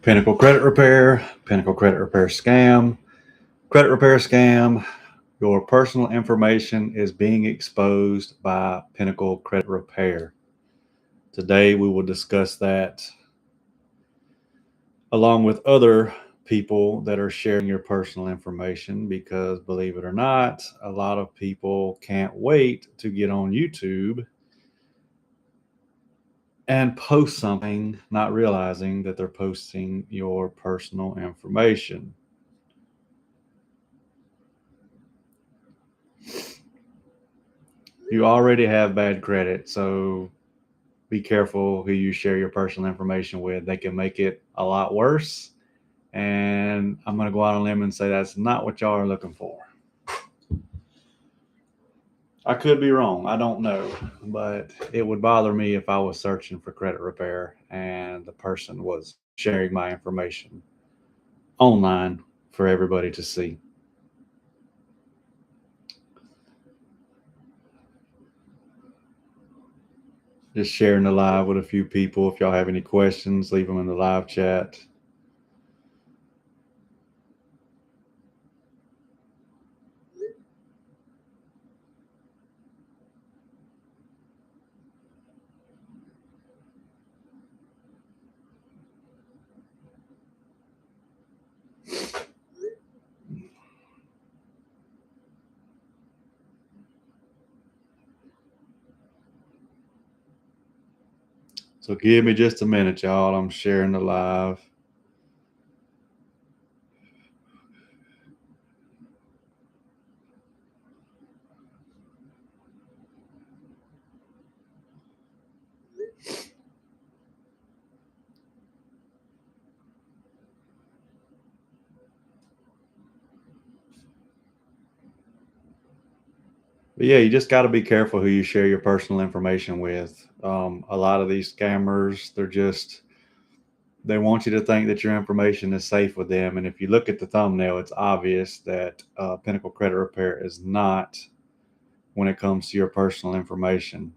Pinnacle Credit Repair, Pinnacle Credit Repair scam, credit repair scam. Your personal information is being exposed by Pinnacle Credit Repair. Today we will discuss that along with other people that are sharing your personal information because, believe it or not, a lot of people can't wait to get on YouTube and post something, not realizing that they're posting your personal information. You already have bad credit, so be careful who you share your personal information with. They can make it a lot worse. And I'm going to go out on a limb and say that's not what y'all are looking for. I could be wrong. I don't know. But it would bother me if I was searching for credit repair and the person was sharing my information online for everybody to see. Just sharing the live with a few people. If y'all have any questions, leave them in the live chat. So give me just a minute, y'all. I'm sharing the live. But yeah, you just got to be careful who you share your personal information with. A lot of these scammers, they want you to think that your information is safe with them. And if you look at the thumbnail, it's obvious that Pinnacle Credit Repair is not when it comes to your personal information.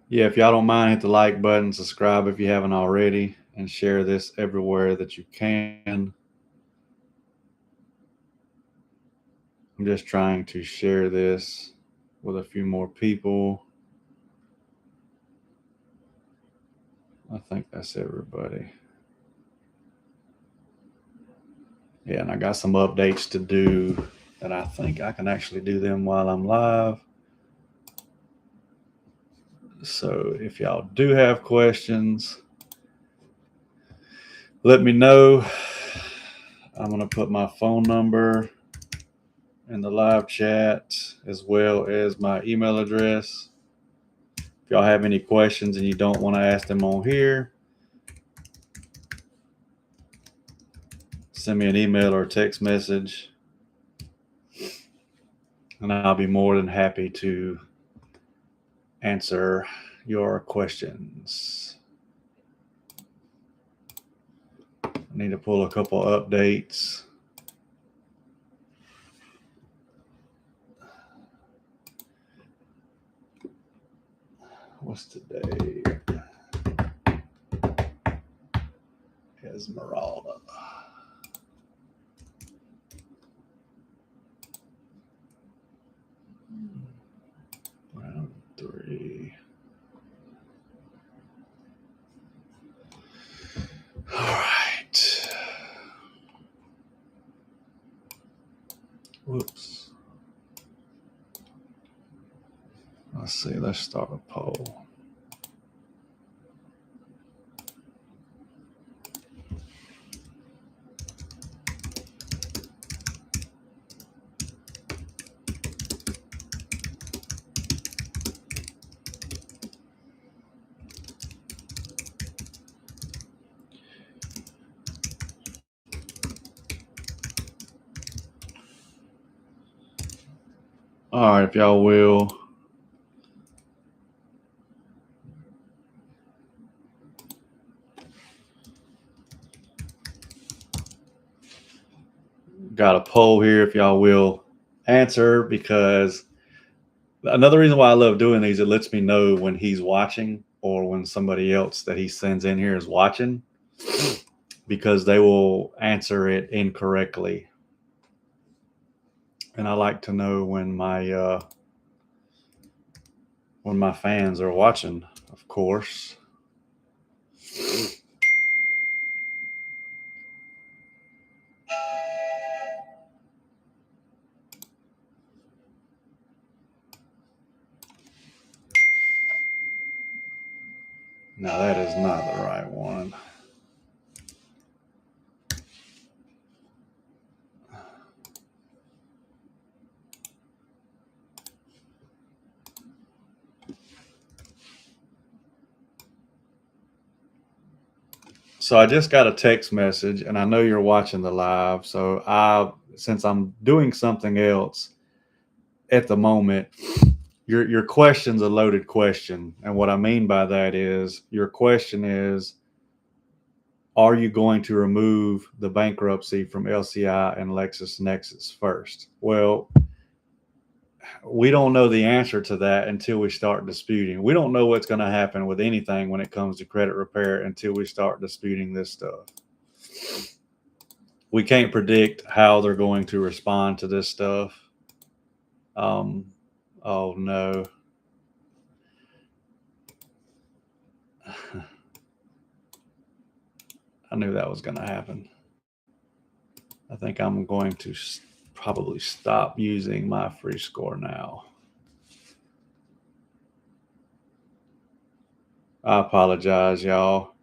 Yeah, if y'all don't mind, hit the like button, subscribe if you haven't already, and share this everywhere that you can. I'm just trying to share this with a few more people. I think that's everybody. Yeah, and I got some updates to do and I think I can actually do them while I'm live. So if y'all do have questions, let me know. I'm going to put my phone number in the live chat as well as my email address. If y'all have any questions and you don't want to ask them on here, send me an email or a text message, and I'll be more than happy to answer your questions. I need to pull a couple updates. What's today? Esmeralda. Round 3. All right. Whoops. Let's see. Let's start a poll. All right, if y'all will. Got a poll here, if y'all will answer, because another reason why I love doing these, it lets me know when he's watching or when somebody else that he sends in here is watching, because they will answer it incorrectly. And I like to know when my fans are watching, of course. No, that is not the right one. So I just got a text message, and I know you're watching the live. So since I'm doing something else at the moment, your question's a loaded question. And what I mean by that is, your question is, are you going to remove the bankruptcy from LCI and LexisNexis first? Well, we don't know the answer to that until we start disputing. We don't know what's going to happen with anything when it comes to credit repair until we start disputing this stuff. We can't predict how they're going to respond to this stuff. Oh no. I knew that was going to happen. I think I'm going to probably stop using my free score now. I apologize, y'all.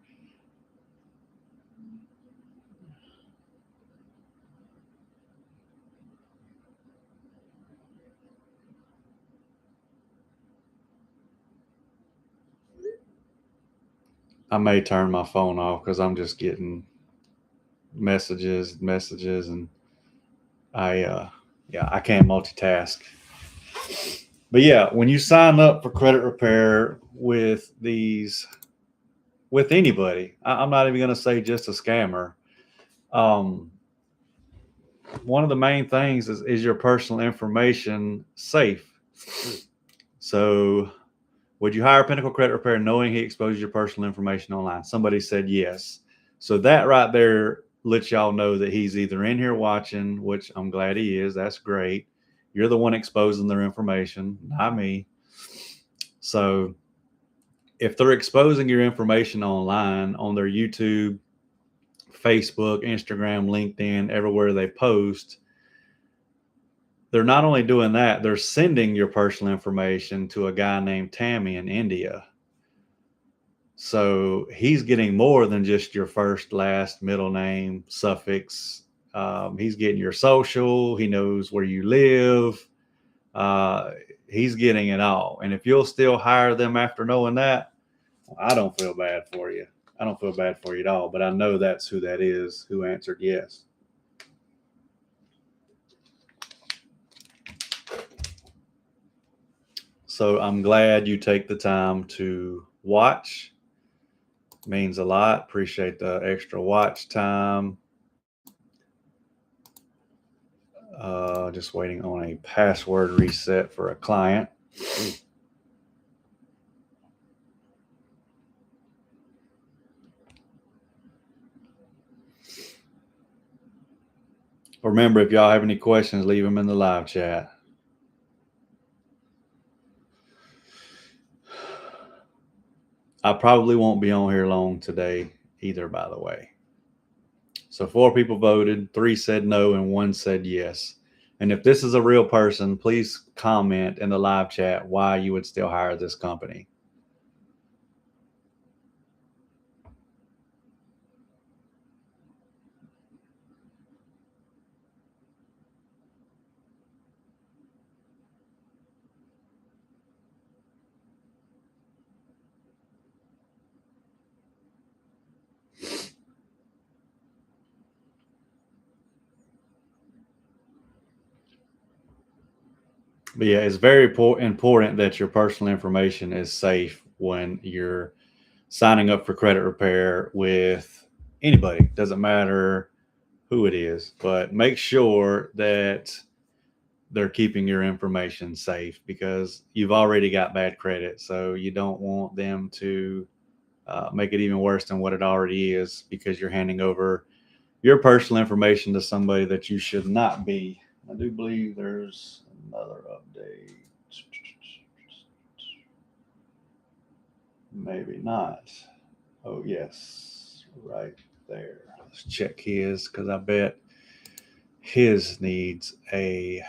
I may turn my phone off because I'm just getting messages, and I can't multitask. But yeah, when you sign up for credit repair with anybody, I'm not even going to say just a scammer. One of the main things is your personal information safe? So, would you hire Pinnacle Credit Repair knowing he exposes your personal information online? Somebody said yes. So that right there lets y'all know that he's either in here watching, which I'm glad he is. That's great. You're the one exposing their information, not me. So if they're exposing your information online on their YouTube, Facebook, Instagram, LinkedIn, everywhere they post, they're not only doing that, they're sending your personal information to a guy named Tammy in India. So he's getting more than just your first, last, middle name, suffix. He's getting your social. He knows where you live. He's getting it all. And if you'll still hire them after knowing that, well, I don't feel bad for you. I don't feel bad for you at all. But I know that's who that is who answered yes. So I'm glad you take the time to watch. Means a lot. Appreciate the extra watch time. Just waiting on a password reset for a client. Remember, if y'all have any questions, leave them in the live chat. I probably won't be on here long today either, by the way. So 4 people voted, 3 said no, and 1 said yes. And if this is a real person, please comment in the live chat why you would still hire this company. But yeah, it's very important that your personal information is safe when you're signing up for credit repair with anybody. Doesn't matter who it is, but make sure that they're keeping your information safe because you've already got bad credit. So you don't want them to make it even worse than what it already is because you're handing over your personal information to somebody that you should not be. I do believe there's another update. Maybe not. Oh, yes, right there. Let's check his because I bet his needs a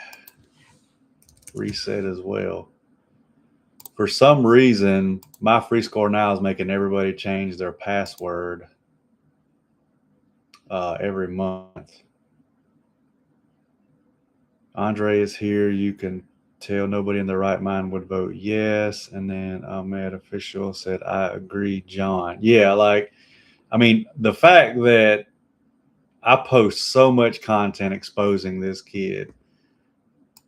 reset as well. For some reason, my free score now is making everybody change their password every month. Andre is here. You can tell nobody in their right mind would vote yes. And then Ahmed Official said, I agree, John. Yeah, like, I mean, the fact that I post so much content exposing this kid,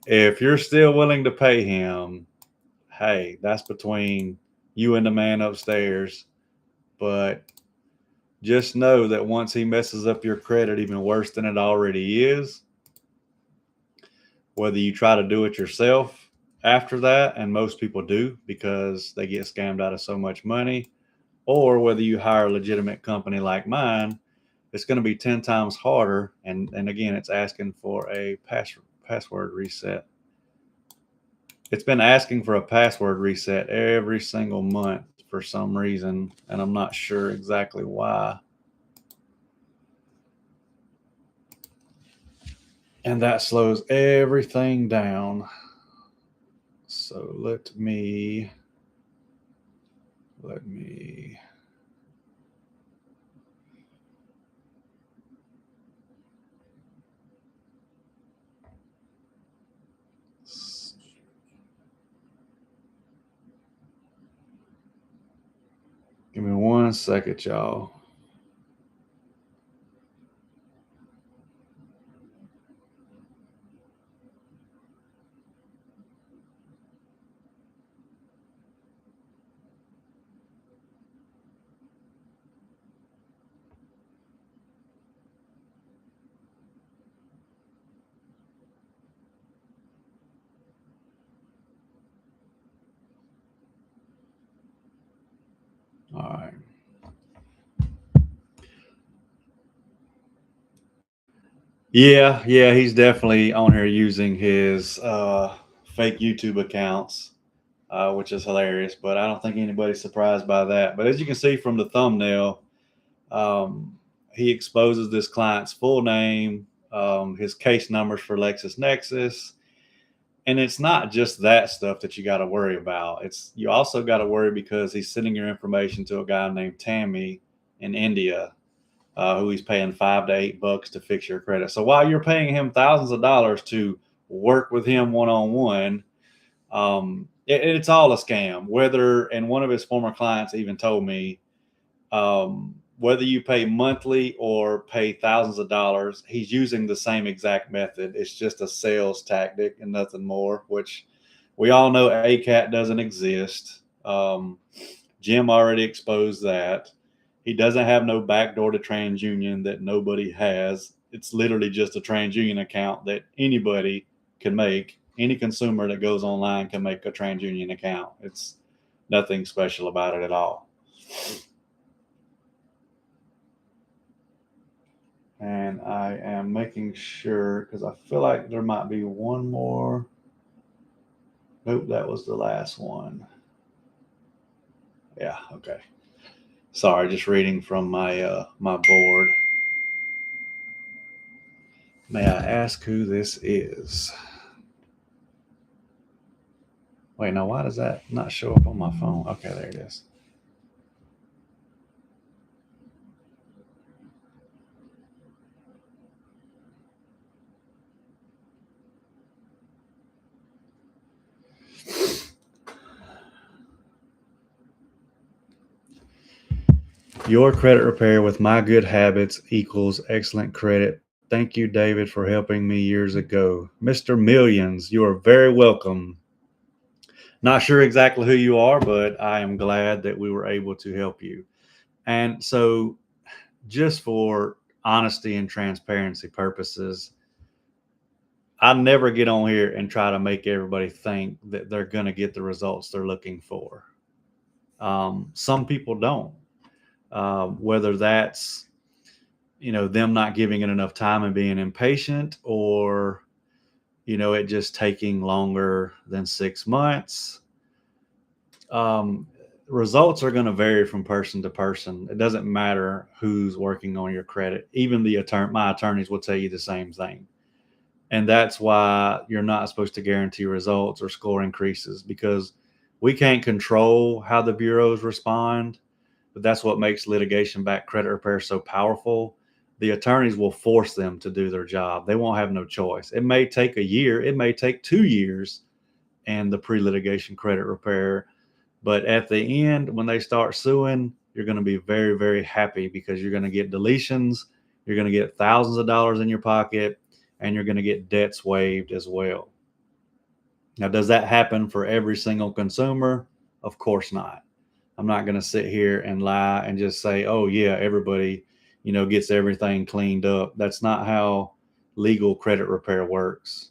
if you're still willing to pay him, hey, that's between you and the man upstairs. But just know that once he messes up your credit even worse than it already is, whether you try to do it yourself after that, and most people do because they get scammed out of so much money, or whether you hire a legitimate company like mine, it's going to be 10 times harder. And again, it's asking for a password reset. It's been asking for a password reset every single month for some reason, and I'm not sure exactly why. And that slows everything down. So let me give me 1 second, y'all. All right. Yeah, he's definitely on here using his fake YouTube accounts, which is hilarious. But I don't think anybody's surprised by that. But as you can see from the thumbnail, um, he exposes this client's full name, his case numbers for LexisNexis, and it's not just that stuff that you got to worry about. It's you also got to worry because he's sending your information to a guy named Tammy in India, who he's paying $5 to $8 to fix your credit. So while you're paying him thousands of dollars to work with him one on one, it's all a scam. Whether, and one of his former clients even told me, whether you pay monthly or pay thousands of dollars, he's using the same exact method. It's just a sales tactic and nothing more, which we all know ACAT doesn't exist. Jim already exposed that. He doesn't have no backdoor to TransUnion that nobody has. It's literally just a TransUnion account that anybody can make. Any consumer that goes online can make a TransUnion account. It's nothing special about it at all. And I am making sure because I feel like there might be one more. Nope, that was the last one. Yeah, okay. Sorry, just reading from my board. May I ask who this is? Wait, now why does that not show up on my phone? Okay, there it is. Your credit repair with my good habits equals excellent credit Thank you, David, for helping me years ago. Mr. Millions, you are very welcome. Not sure exactly who you are, but I am glad that we were able to help you. And so, just for honesty and transparency purposes, I never get on here and try to make everybody think that they're going to get the results they're looking for. Some people don't, whether that's them not giving it enough time and being impatient, or it just taking longer than 6 months. Um, Results are going to vary from person to person. It doesn't matter who's working on your credit. Even my attorneys will tell you the same thing. And that's why you're not supposed to guarantee results or score increases, because we can't control how the bureaus respond. But that's what makes litigation backed credit repair so powerful. The attorneys will force them to do their job. They won't have no choice. It may take a year, it may take 2 years and the pre litigation credit repair. But at the end, when they start suing, you're going to be very, very happy, because you're going to get deletions, you're going to get thousands of dollars in your pocket, and you're going to get debts waived as well. Now, does that happen for every single consumer? Of course not. I'm not going to sit here and lie and just say, oh, yeah, everybody, gets everything cleaned up. That's not how legal credit repair works.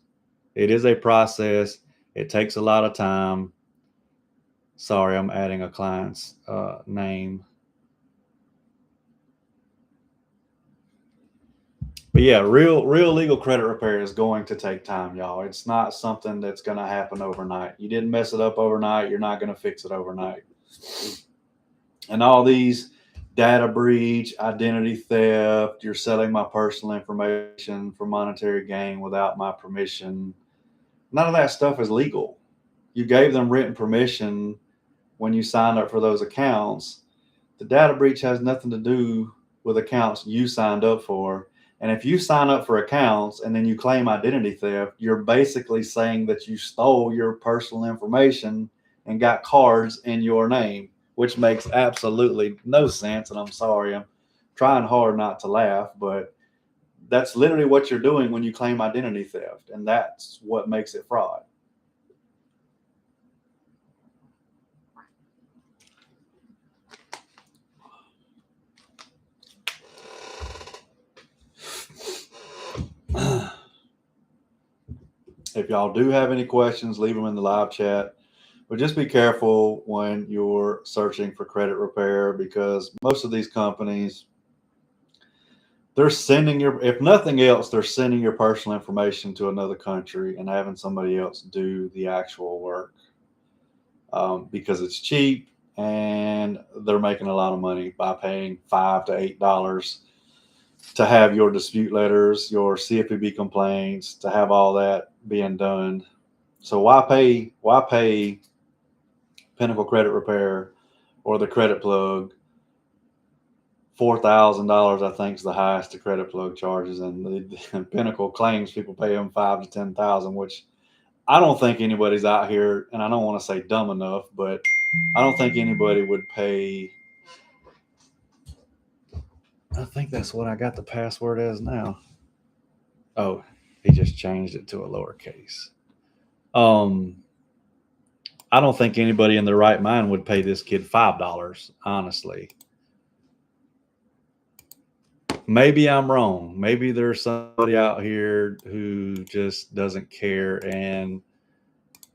It is a process. It takes a lot of time. Sorry, I'm adding a client's name. But yeah, real legal credit repair is going to take time, y'all. It's not something that's going to happen overnight. You didn't mess it up overnight. You're not going to fix it overnight. And all these data breach, identity theft, you're selling my personal information for monetary gain without my permission. None of that stuff is legal. You gave them written permission when you signed up for those accounts. The data breach has nothing to do with accounts you signed up for. And if you sign up for accounts and then you claim identity theft, you're basically saying that you stole your personal information and got cards in your name, which makes absolutely no sense. And I'm sorry, I'm trying hard not to laugh, but that's literally what you're doing when you claim identity theft. And that's what makes it fraud. If y'all do have any questions, leave them in the live chat. But just be careful when you're searching for credit repair, because most of these companies, they're sending if nothing else, they're sending your personal information to another country and having somebody else do the actual work, because it's cheap and they're making a lot of money by paying $5 to $8 to have your dispute letters, your CFPB complaints, to have all that being done. So why pay Pinnacle Credit Repair or the Credit Plug $4,000? I think is the highest the Credit Plug charges, and the Pinnacle claims people pay them $5,000 to $10,000, which I don't think anybody's out here, and I don't want to say dumb enough, but I don't think anybody would pay. I think that's what I got the password as now. Oh, he just changed it to a lowercase. I don't think anybody in their right mind would pay this kid $5, honestly. Maybe I'm wrong. Maybe there's somebody out here who just doesn't care and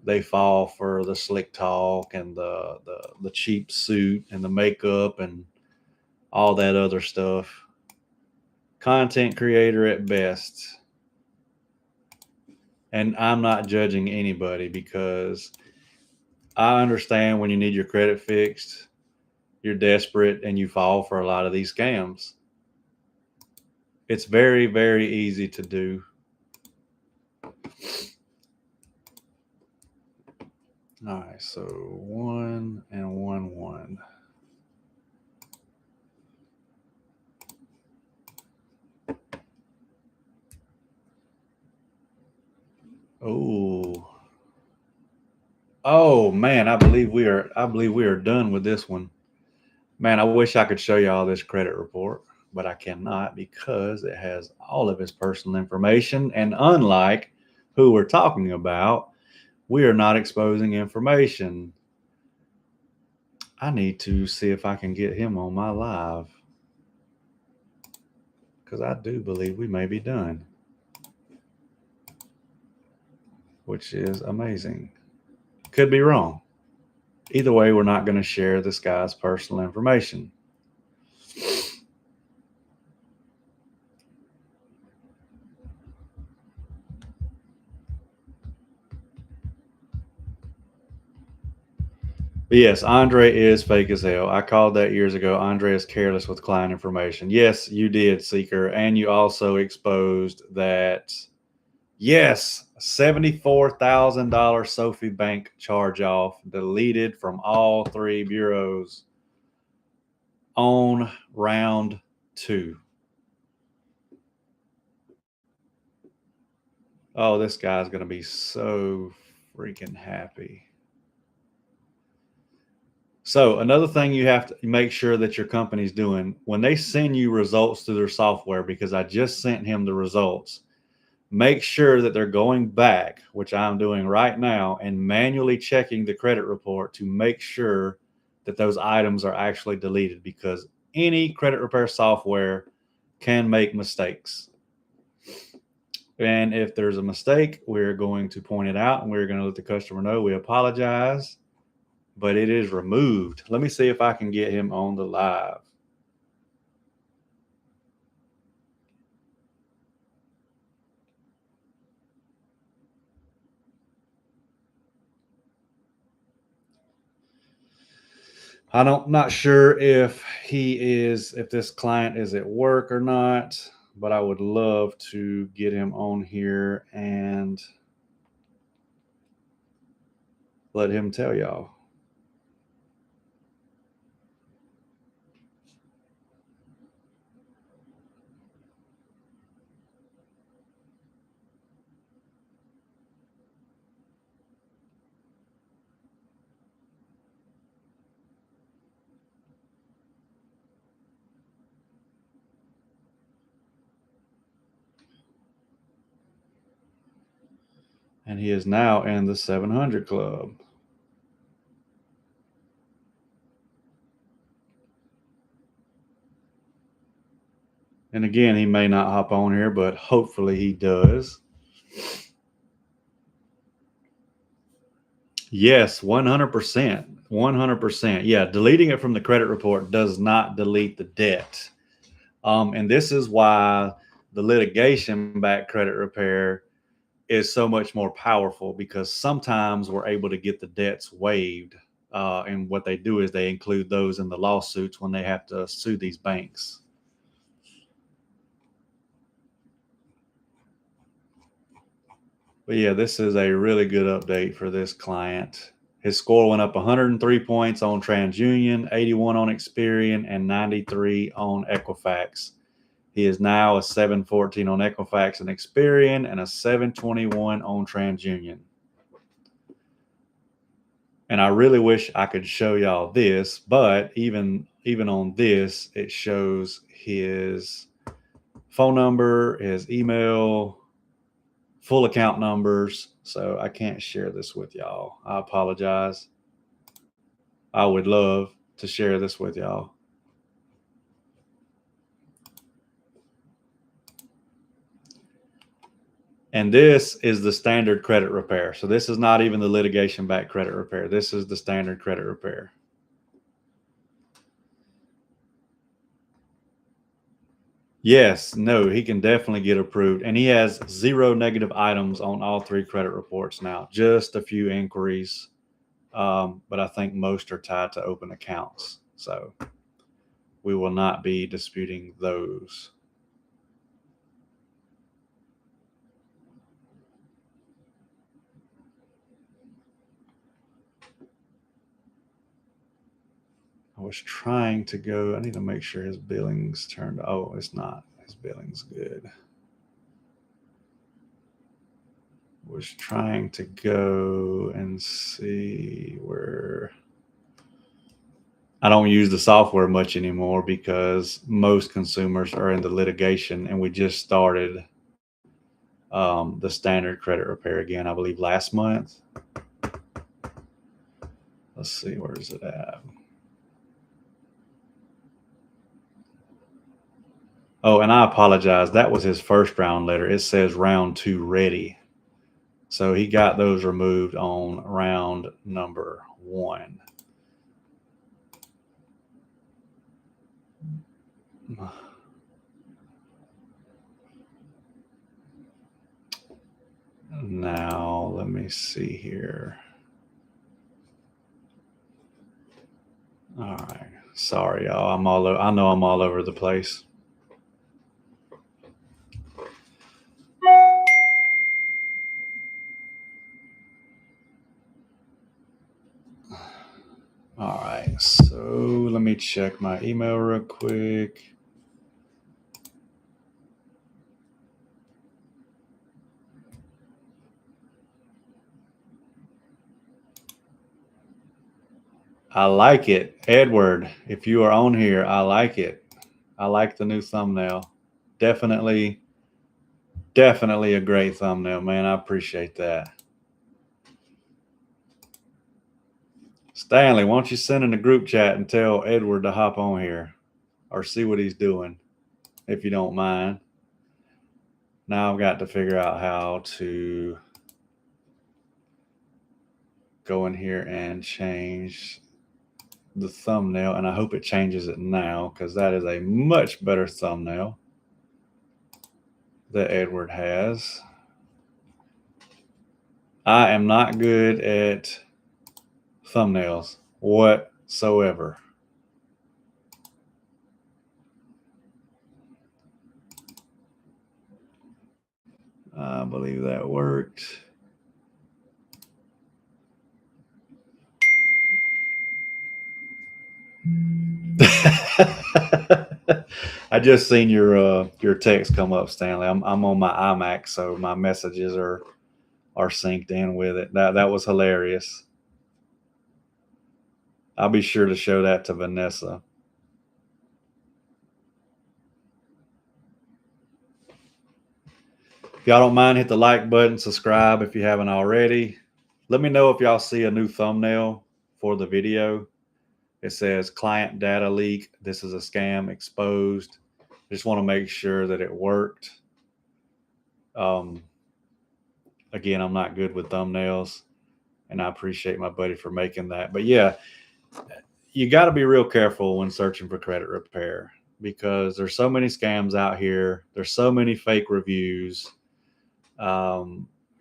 they fall for the slick talk and the cheap suit and the makeup and all that other stuff. Content creator at best. And I'm not judging anybody, because I understand when you need your credit fixed, you're desperate and you fall for a lot of these scams. It's very, very easy to do. All right, so 1 and 1 1. Oh man, I believe we are done with this one. Man, I wish I could show you all this credit report. but I cannot because it has all of his personal information. And unlike who we're talking about, we are not exposing information. I need to see if I can get him on my live because I do believe we may be done, which is amazing. Could be wrong. Either way, we're not going to share this guy's personal information. But yes, Andre is fake as hell. I called that years ago. Andre is careless with client information. Yes, you did, Seeker. And you also exposed that, yes, $74,000 Sophie Bank charge off deleted from all three bureaus on round 2. Oh, this guy's going to be so freaking happy. So another thing you have to make sure that your company's doing when they send you results through their software, because I just sent him the results, make sure that they're going back, which I'm doing right now, and manually checking the credit report to make sure that those items are actually deleted, because any credit repair software can make mistakes. And if there's a mistake, we're going to point it out and we're going to let the customer know we apologize, but it is removed. Let me see if I can get him on the live. I'm not sure if this client is at work or not, but I would love to get him on here and let him tell y'all. And he is now in the 700 club. And again, he may not hop on here, but hopefully he does. Yes, 100%. 100%. Yeah, deleting it from the credit report does not delete the debt. And this is why the litigation back credit repair is so much more powerful, because sometimes we're able to get the debts waived. And what they do is they include those in the lawsuits when they have to sue these banks. But yeah, this is a really good update for this client. His score went up 103 points on TransUnion, 81 on Experian, and 93 on Equifax. He is now a 714 on Equifax and Experian, and a 721 on TransUnion. And I really wish I could show y'all this, but even on this, it shows his phone number, his email, full account numbers. So I can't share this with y'all. I apologize. I would love to share this with y'all. And this is the standard credit repair. So this is not even the litigation back credit repair. This is the standard credit repair. Yes, no, he can definitely get approved. And he has 0 negative items on all 3 credit reports now, just a few inquiries. But I think most are tied to open accounts. So we will not be disputing those. I was trying to go, I need to make sure his billing's turned. Oh, it's not. His billing's good. Was trying to go and see where I don't use the software much anymore because most consumers are into litigation, and we just started the standard credit repair again, I believe last month. Let's see, where is it at? Oh, and I apologize. That was his first round letter. It says round 2 ready. So he got those removed on round number 1. Now, let me see here. All right. Sorry, y'all. I know I'm all over the place. All right. So let me check my email real quick. I like it. Edward, if you are on here, I like it. I like the new thumbnail. Definitely, definitely a great thumbnail, man. I appreciate that. Stanley, why don't you send in the group chat and tell Edward to hop on here or see what he's doing, if you don't mind. Now I've got to figure out how to go in here and change the thumbnail, and I hope it changes it now because that is a much better thumbnail that Edward has. I am not good at thumbnails whatsoever. I believe that worked. I just seen your text come up, Stanley. I'm on my iMac, so my messages are synced in with it. That was hilarious. I'll be sure to show that to Vanessa. If y'all don't mind, hit the like button, subscribe if you haven't already. Let me know if y'all see a new thumbnail for the video. It says client data leak. This is a scam exposed. Just want to make sure that it worked. Again, I'm not good with thumbnails, and I appreciate my buddy for making that. But yeah, you got to be real careful when searching for credit repair because there's so many scams out here. There's so many fake reviews.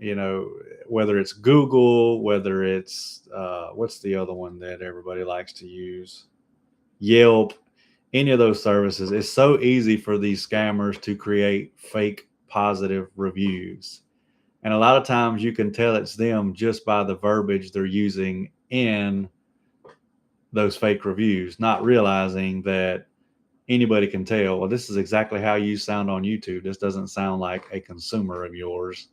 You know, whether it's Google, whether it's what's the other one that everybody likes to use, Yelp, any of those services. It's so easy for these scammers to create fake positive reviews. And a lot of times you can tell it's them just by the verbiage they're using in those fake reviews, not realizing that anybody can tell, well, this is exactly how you sound on YouTube. This doesn't sound like a consumer of yours.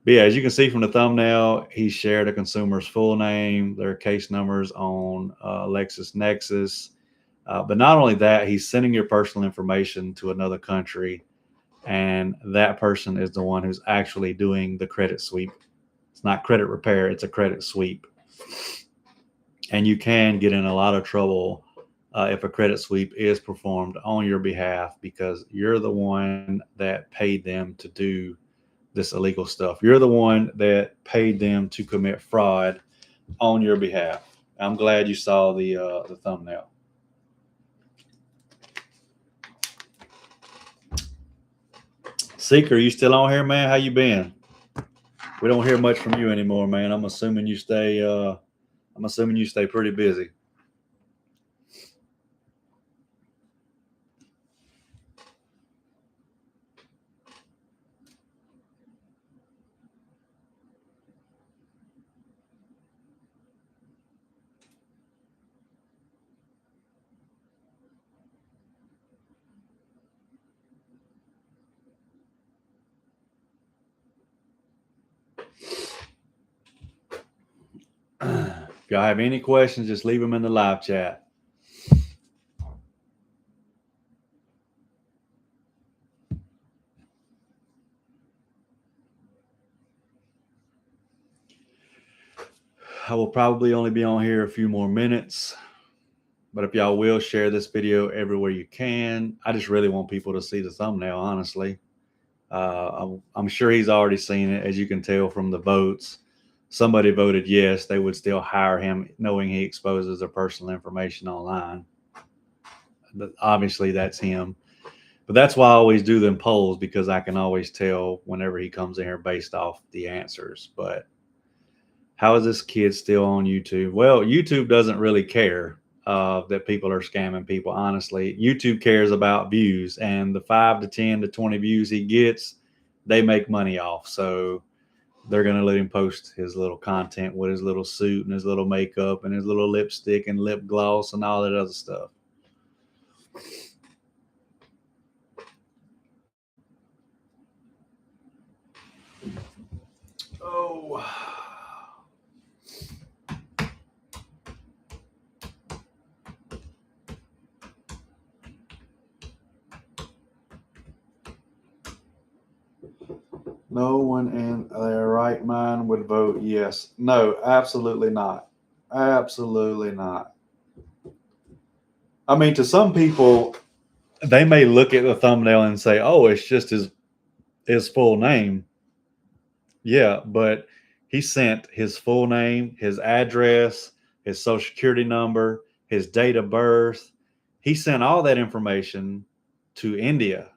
But yeah, as you can see from the thumbnail, he shared a consumer's full name, their case numbers on LexisNexis. But not only that, he's sending your personal information to another country, and that person is the one who's actually doing the credit sweep. It's not credit repair, it's a credit sweep. And you can get in a lot of trouble if a credit sweep is performed on your behalf because you're the one that paid them to do this illegal stuff. You're the one that paid them to commit fraud on your behalf. I'm glad you saw the thumbnail. Seeker, you still on here, man? How you been? We don't hear much from you anymore, man. I'm assuming you stay pretty busy. If y'all have any questions, just leave them in the live chat. I will probably only be on here a few more minutes, but if y'all will share this video everywhere you can, I just really want people to see the thumbnail, honestly. I'm sure he's already seen it. As you can tell from the votes, somebody voted yes, they would still hire him knowing he exposes their personal information online. Obviously, that's him. But that's why I always do them polls, because I can always tell whenever he comes in here based off the answers. But how is this kid still on YouTube? Well, YouTube doesn't really care that people are scamming people, honestly. YouTube cares about views, and the 5 to 10 to 20 views he gets, they make money off. So they're going to let him post his little content with his little suit and his little makeup and his little lipstick and lip gloss and all that other stuff. Oh. No one in their right mind would vote yes. No, absolutely not. Absolutely not. I mean, to some people, they may look at the thumbnail and say, oh, it's just his full name. Yeah, but he sent his full name, his address, his social security number, his date of birth. He sent all that information to India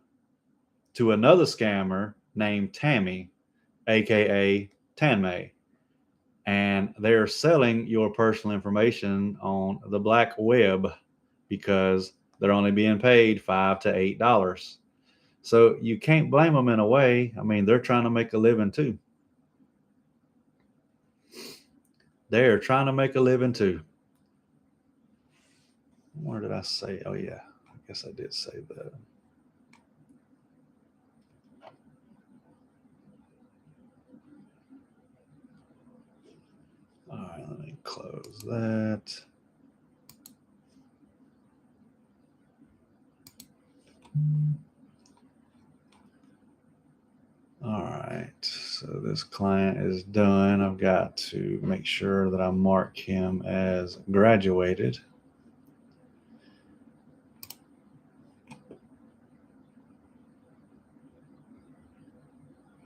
to another scammer named Tammy, aka Tanmay. And they're selling your personal information on the black web because they're only being paid $5 to $8. So you can't blame them in a way. I mean, they're trying to make a living too. They're trying to make a living too. Where did I say? Oh, yeah. I guess I did say that. All right, let me close that. All right, so this client is done. I've got to make sure that I mark him as graduated.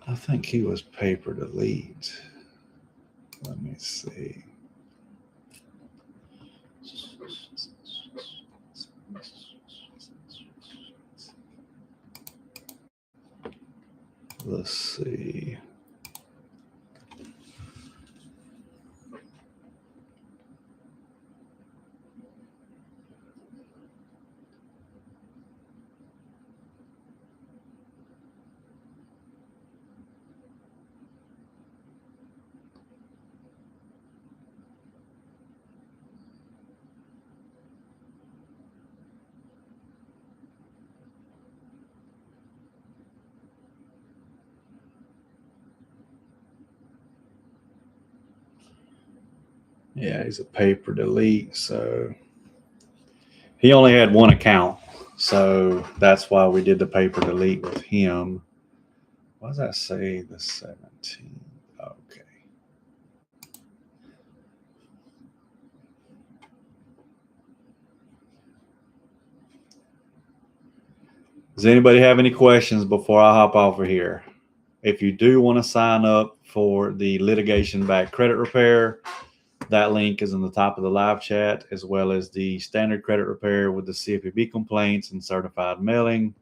I think he was paper delete. Let me see. Let's see. Yeah, he's a paper delete. So he only had one account. So that's why we did the paper delete with him. Why does that say the 17th? Okay. Does anybody have any questions before I hop off of here? If you do want to sign up for the litigation-backed credit repair, that link is in the top of the live chat, as well as the standard credit repair with the CFPB complaints and certified mailing.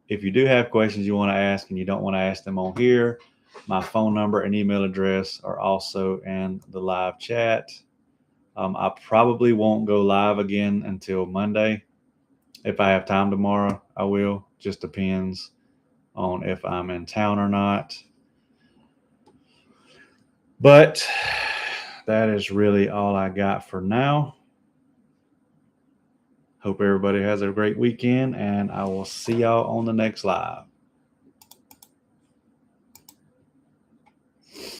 If you do have questions you want to ask and you don't want to ask them on here, my phone number and email address are also in the live chat. I probably won't go live again until Monday. If I have time tomorrow, I will. Just depends on if I'm in town or not. But that is really all I got for now. Hope everybody has a great weekend, and I will see y'all on the next live.